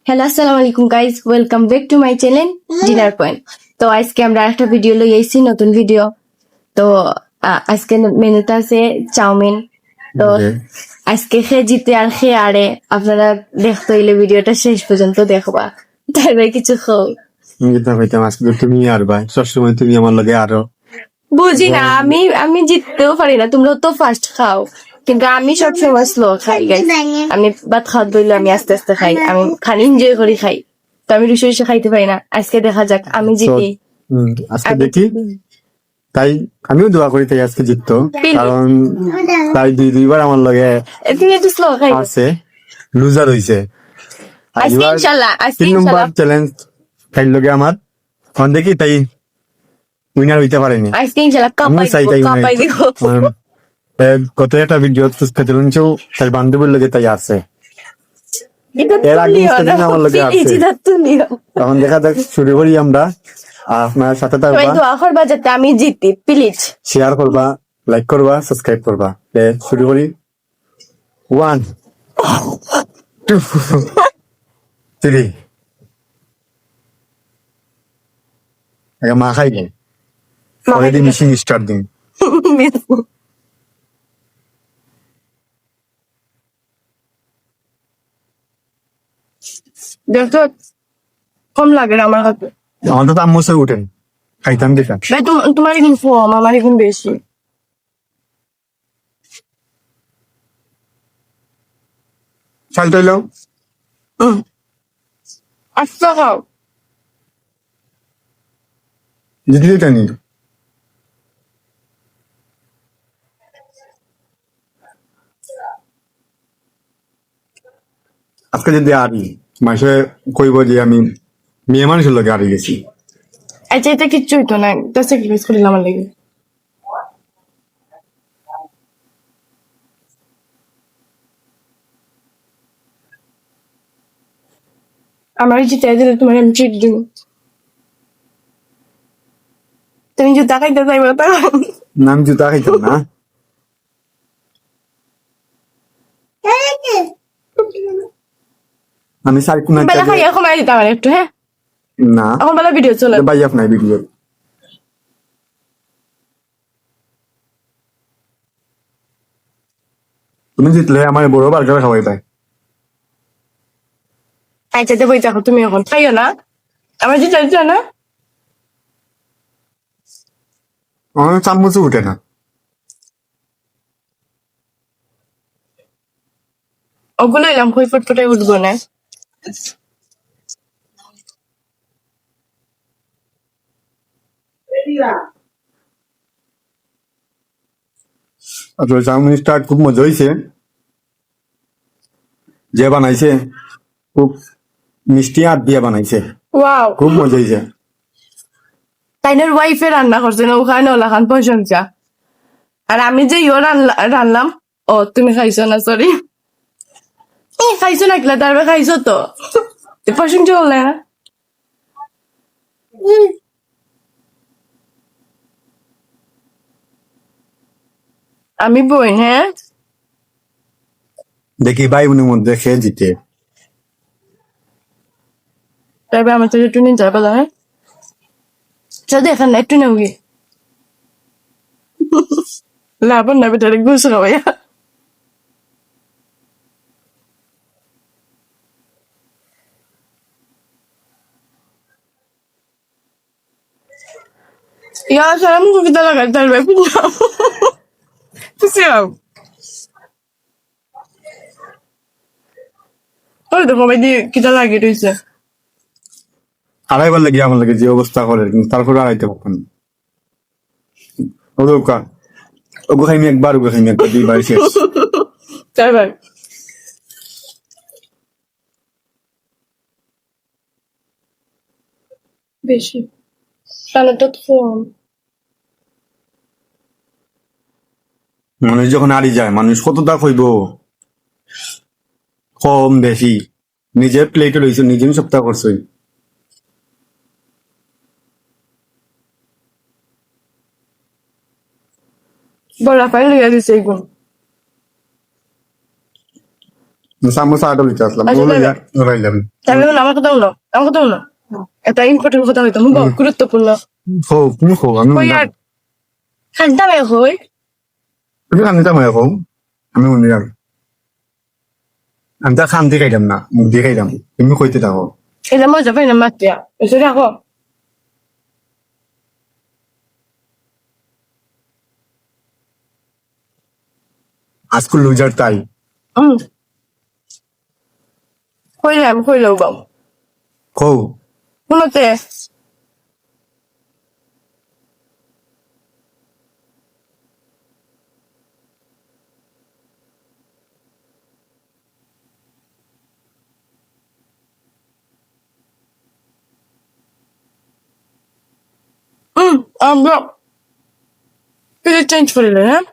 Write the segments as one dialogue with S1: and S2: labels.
S1: Hello আসসালামু আলাইকুম guys, welcome back to my channel dinner point. তো আজকে আমরা একটা ভিডিও লই আইছি, নতুন ভিডিও। তো আজকে মেনুতে আছে চাউমিন। তো আজকে খেয়ে জিতে আর খেয়ে আরে আপনারা দেখতে হইলে ভিডিওটা শেষ পর্যন্ত দেখবা, তাই ভাই কিছু খাও।
S2: আজকে তুমি আর ভাই সবসময় তুমি আমার লগে আরো
S1: বুঝি না, আমি জিততেও পারি না, তোমরা তো ফার্স্ট খাও, কিন্তু আমি সবসময় স্লো খাই গাইজ। আমি ভাত খাওয়ার বললে আমি আস্তে আস্তে খাই, আমি খালি এনজয় করি খাই। তো আমি রুশে রুশে খাইতে পারি না। আজকে দেখা যাক আমি জিতি।
S2: আজকে দেখি, তাই আমিও দোয়া করি তাই আজকে জিততো, কারণ তাই দুইবার আমার লগে
S1: তুমি একটু স্লো খাই।
S2: আছে লুজার হইছে।
S1: আজকে ইনশাল্লাহ, আজকে
S2: 3 নম্বর
S1: ইনশাল্লাহ,
S2: চ্যালেঞ্জ তাই লগে আমার এখন দেখি তাই উইনার হইতে পারেনি।
S1: আজকে ইনশাল্লাহ
S2: আমিও
S1: কাপাই
S2: চাই
S1: দিব,
S2: তাই
S1: কাপাই দিব।
S2: গত একটা ভিডিও খেতেলুনছেও তার বান্ধবীর লগে তাই আছে।
S1: এটা
S2: এর আগে
S1: তুলিও না,
S2: আমার লগে আছে।
S1: এটা তুলিও।
S2: এখন দেখা যাক, শুরু করি আমরা। আর আপনার সাথে
S1: সবাই
S2: থাকবা,
S1: দোয়া করবা যাতে আমি জিতি, প্লিজ।
S2: শেয়ার করবা, লাইক করবা, সাবস্ক্রাইব করবা। শুরু করি। 1 2 3 আগে মা খাই গে অলরেডি মিশিং স্টার্ট দিন।
S1: দেখো কম লাগে না আমার হাতে।
S2: অন্তত আম্মু সে উঠেন খাইতাম দেখা।
S1: ভাই তোমার এখন কম, আমার এখন বেশি।
S2: চাল টাইলেও
S1: আচ্ছা খাও।
S2: জিতলি টানি। আজকে যদি আরি মাসে কইব যে আমি মেয়ে মানুষের লোকে হারিয়ে গেছি।
S1: আচ্ছা এটা কিচ্ছু হইতো না, এটা স্যাক্রিফাইস করিলাম আমার লাগে। আমার জিতাই দিলে তোমার আমি ট্রিট দিব। তুমি জুতা খাইতে চাইবো তো?
S2: নাম জুতা খাইতাম না। আমি সাইকুনা
S1: বেলা খাইয়া কমাই দিতে আমার একটু, হ্যাঁ?
S2: না
S1: এখন বেলা ভিডিও চলে।
S2: ভাই আপনার ভিডিও তুমি জিতলে আমার বড় বার্গার খাওয়াই পাই।
S1: আচ্ছা দেবই দেখো, তুমি এখন খাইও না, আমার জিতা দিচ্ছ না।
S2: আমার চামচও উঠে না।
S1: ওগুলো এলাম কই ফুটফুটে উঠবো না।
S2: আসলে চাউমিন স্টার্ট খুব মজা হয়েছে। যে বানাইছে খুব মিষ্টি হাত দিয়ে বানাইছে,
S1: ওয়াও,
S2: খুব মজা হয়েছে।
S1: তাইনের ওয়াইফে রান্না করছে না, ওখানে ওলাখান প্রশংসা। আর আমি যে রান্নাম, ও তুমি খাইছো না, সরি। খাইছো না কিলা, তারপরে খাইছো তো প্রশংসা বললে না। আমি বোন, হ্যাঁ।
S2: দেখি ভাই বোনের মধ্যে খেয়ে জিতে।
S1: তারপরে আমার তো একটু নিন যাবে, হ্যাঁ। যদি এখানে একটু নেও গিয়ে লাভ না বেটারে ঘুষ খাওয়াইয়া। Ya salam ko kita lang tal ba pinya. Siya. Oy দেখো ভাই দিয়ে কিটা লাগে রইছে।
S2: আড়াইবার লাগে আমার লাগে যে অবস্থা করে, কিন্তু তারপরে আড়াইতে পারবেন ওকা। ওগো খাইমি একবার, ওগো খাইমি একবার, দুইবার শেষ।
S1: তাই ভাই বেশি সালাদটা তো
S2: মানুষ যখন হারি যায়, মানুষ কতটা কইব কম বেশি। নিজের প্লেটে রয়েছে, নিজে সপ্তাহ করছে।
S1: বড় পাই লইয়া দিছে এগুন।
S2: সামোসা আটা লইতে আসলাম
S1: আচ্ছা,
S2: বলে
S1: তাহলে-
S2: ধরাইলাম
S1: তাহলে আমার কথা বলো একটা ইম্পর্টেন্ট কথা হইতো গুরুত্বপূর্ণ
S2: হো তুমি হো আমি
S1: কই আর খান্তা মে হই
S2: তুমি খান্দিটা মই হো আমি শুনি যাম আমি তা খান্দি খাইলাম না মুখ দিয়ে খাইলাম তুমি কইতে থাকো
S1: এটা মজা পাই না মাতিয়া এসে রাখো
S2: আজকে লুজার তাই
S1: কইলাম বাবু
S2: হো
S1: শুনোতে আমরা কিছু চেঞ্জ করিলে হ্যাঁ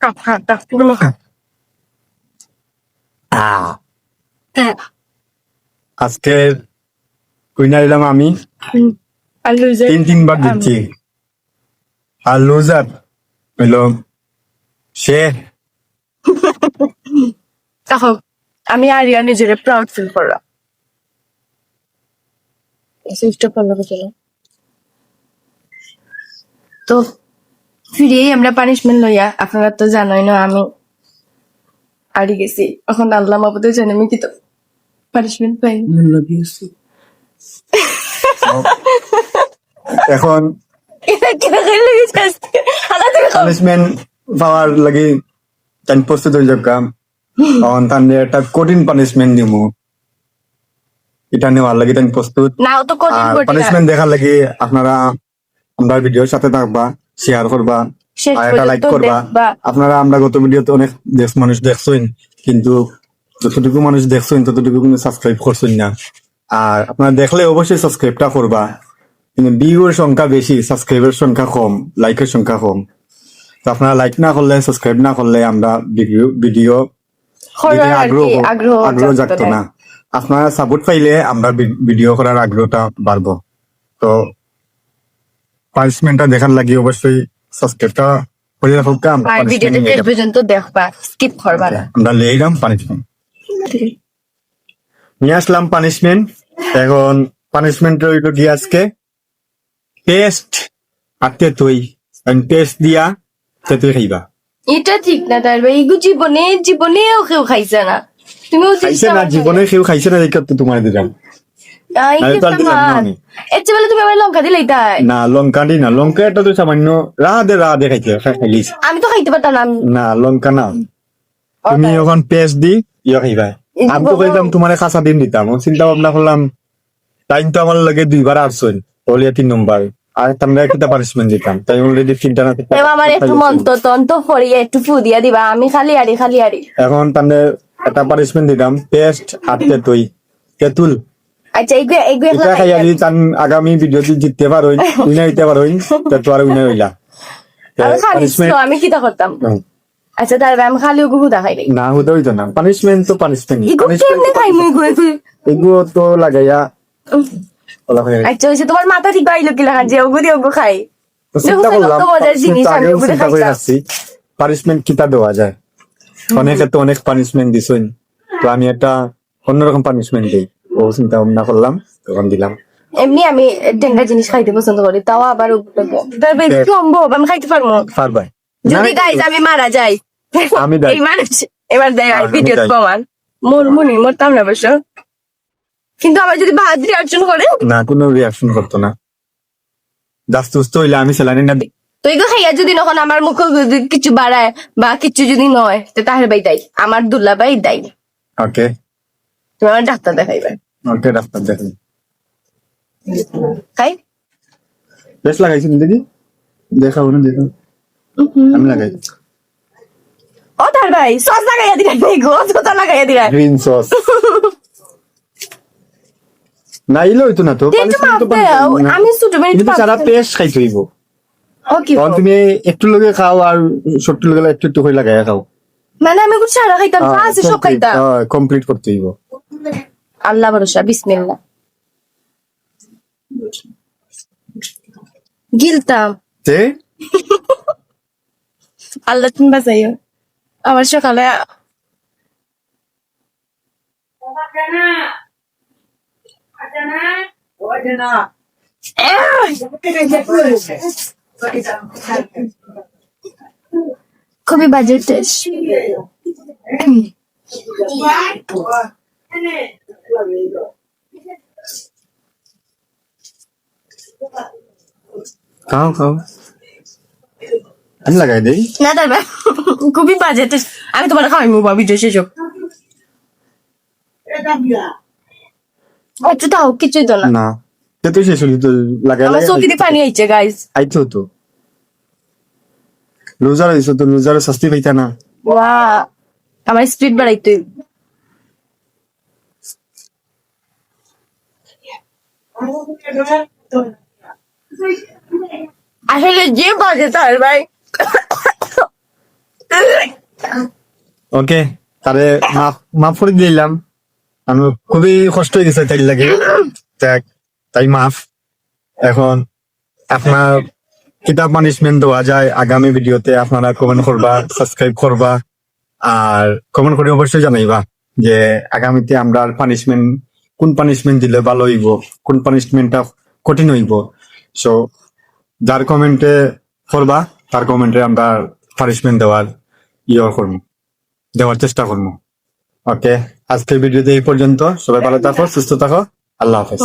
S1: কাপ তুমি
S2: আজকে কুইনা দিলাম আমি
S1: আর লুজে
S2: 3 বার দিচ্ছি আর লুজার হইলো সে
S1: দেখো আমি আরিয়া নিজের প্রাউড ফিল করলাম সুইচটা ফলো করে তো ফিরেই আমরা পানিশমেন্ট লইয়া আপনারা তো জানোই না আমি হারিয়ে গেছি এখন আল্লাহ মাবুদে জানে আমি কি তো পানিশমেন্ট পাই
S2: এখন পানিশমেন্ট পাওয়ার লাগি তাই প্রস্তুত হয়ে যাক তখন তাহলে একটা কঠিন পানিশমেন্ট দিব এটা নেওয়ার লাগি তাই প্রস্তুত
S1: না ও তো কঠিন
S2: আর
S1: কঠিন
S2: পানিশমেন্ট দেখার লাগি আপনারা আমরা ভিডিওর সাথে থাকবা শেয়ার করবা
S1: শেষ
S2: আর একটা লাইক
S1: পর্যন্ত
S2: করবা
S1: দেখবা।
S2: আপনারা আমরা গত ভিডিওতে অনেক দেশ মানুষ দেখছেন কিন্তু যতটুকু মানুষ দেখছেন ততটুকু কিন্তু সাবস্ক্রাইব করছেন না আর আপনারা দেখলে অবশ্যই সাবস্ক্রাইবটা করবা কিন্তু ভিউর সংখ্যা বেশি সাবস্ক্রাইবের সংখ্যা কম লাইকের সংখ্যা কম তো আপনারা লাইক না করলে সাবস্ক্রাইব না করলে আমরা ভিডিও
S1: করার আর কি
S2: আগ্রহ জাগতো না আপনারা সাপোর্ট পাইলে আমরা ভিডিও করার আগ্রহটা বাড়বো তো পানিশমেন্টটা দেখার লাগি অবশ্যই সাবস্ক্রাইবটা করে রাখো আমরা
S1: আর ভিডিওটা শেষ পর্যন্ত দেখবা স্কিপ করবা না
S2: আমরা লেইলাম পানিশমেন্ট নিয়ে আসলাম পানিশমেন্ট এখন পানিশমেন্ট রইল কি আজকে পেস্ট আর তেতুই পেস্ট দিয়া তেতুই খাইবা
S1: এটা ঠিক না তার ভাই এগু জীবনেও কেউ খাইছে না তুমিও
S2: খাইছে না জীবনে কেউ খাইছে না দেখে তো তোমার দিলাম নাহলে তো আর দিলাম না আমি।
S1: এর চেয়ে বলে তুমি আমার লঙ্কা দিলাই তাই
S2: না লঙ্কা দি না লঙ্কা এটা তো সামান্য রাধে খাইছে খাইলিস
S1: আমি তো খাইতে পারতাম না
S2: না লঙ্কা না তুমি এখন পেস্ট দি খাইবা আমি তো কইতাম তোমার কাঁচা ডিম দিতাম চিন্তা ভাবনা করলাম টাইম তো আমার লাগে 2 বার আসছেন তাহলে 3 নম্বর আর তোমরা একটা পানিশমেন্ট দিতাম তাই অলরেডি 3টা না
S1: এবার আমার একটু তন্ত ফরিয়ে একটু ফু দিয়া দিবা আমি খালি আড়ি
S2: এখন তাহলে একটা পানিশমেন্ট দিতাম পেস্ট আর তেতুল
S1: আচ্ছা এগুলো
S2: এটা খাইয়া যদি তান আগামী ভিডিওতে জিততে পারোই উইনার হইতে পারোই তো আর উইনার হইলা পানিশমেন্ট
S1: আমি কিটা করতাম আচ্ছা তার আমি খালি ওগুলো দেখাই দেই
S2: না হতে হইতো না পানিশমেন্ট তো পানিশমেন্ট
S1: এগুলো কেমনে খাই মুই ঘুরে
S2: এগুলো তো লাগাইয়া ওলা হয়ে
S1: আচ্ছা হইছে তোমার মাথা ঠিক পাইলো কি লাগা যে ওগুলো খাই
S2: তো চিন্তা করলাম
S1: তো মজার জিনিস আমি
S2: আগেও
S1: ওগুলো
S2: চিন্তা করে
S1: খাইতাম।
S2: রাখছি পানিশমেন্ট কিতা দেওয়া যায় অনেকে তো অনেক পানিশমেন্ট দিছেন তো আমি একটা অন্যরকম পানিশমেন্ট দিই ও চিন্তা ভাবনা করলাম তখন দিলাম
S1: এমনি আমি ডেঙ্গা জিনিস খাইতে পছন্দ করি তাও আবার তারপরে সম্ভব আমি খাইতে পারবো
S2: পারবাই
S1: যদি গাইজ আমি মারা যাই
S2: আমি দেয়।
S1: এই মানুষ এবার দেয়
S2: আমি
S1: ভিডিও
S2: দেয়।
S1: প্রমাণ মরতাম না অবশ্য কিন্তু আমার যদি বাহাদুরি অর্জন করে
S2: না কোনো রিয়াকশন করতো না জাস্ট সুস্থ হইলে আমি স্যালারি না দিই
S1: তো এগুলো খাইয়া যদি নখন আমার মুখে যদি কিছু বাড়ায় বা কিছু যদি নয় তো তাহের ভাই দেয় আমার দুল্লা ভাই দেয়
S2: ওকে
S1: তুমি আমার ডাক্তার দেখাইবে
S2: ওকে ডাক্তার দেখেন
S1: খাই
S2: বেশ লাগাইছেন দেখি দেখাবো না দেখো আমি লাগাই
S1: ও তার ভাই সস লাগাইয়া দিলাই গো সস লাগাইয়া দিলাই
S2: গ্রিন সস না ইলো হইতো না তো
S1: একটু মাপ দাও। আমি ছোট বেলায়
S2: কিন্তু
S1: মাপ
S2: সারা
S1: দাও।
S2: পেস্ট খাইতে হইব
S1: ও কি
S2: তখন তুমি একটু লগে খাও আর ছোট্ট লগে একটু একটু করে লাগাই খাও
S1: মানে আমি কিছু সারা খাইতাম আছে সব খাইতাম
S2: কমপ্লিট করতে হইব
S1: আল্লাহ ভরসা বিসমিল্লাহ গিলতাম
S2: তে
S1: আল্লাহ তুমি বাঁচাইও আমার সকালে খুবই বাজে টেস্ট
S2: খাও খাও আমি লাগাই দেই
S1: না তারপর খুবই বাজে টেস্ট আমি তোমার খাওয়াই মুবা ভিডিও শেষ হোক আচ্ছা তাও কিছুই তো না
S2: না সে তো শেষ হলি তো লাগাই
S1: আমার
S2: লাগাই
S1: চোখে দিয়ে পানি আইছে গাইজ
S2: আইতো তো লুজার হইছো তো লুজারের শাস্তি পাইতা না
S1: ওয়া আমার স্পিড বাড়াইতে আসলে যে বাজে তার ভাই
S2: ওকে তারে মাফ মাফ করে দিলাম আমি খুবই কষ্ট হয়ে গেছে তাই লাগে তাই মাফ এখন আপনার কিতাব পানিশমেন্ট দেওয়া যায় আগামী ভিডিওতে আপনারা কমেন্ট করবা সাবস্ক্রাইব করবা আর কমেন্ট করে অবশ্যই জানাইবা যে আগামীতে আমরা পানিশমেন্ট কোন পানিশমেন্ট দিলে ভালো হইব কোন পানিশমেন্টটা কঠিন হইব সো যার কমেন্টে করবা তার কমেন্টে আমরা পানিশমেন্ট দেওয়ার করবো দেওয়ার চেষ্টা করবো ওকে আজকের ভিডিওতে এই পর্যন্ত সবাই ভালো থাকো সুস্থ থাকো আল্লাহ হাফেজ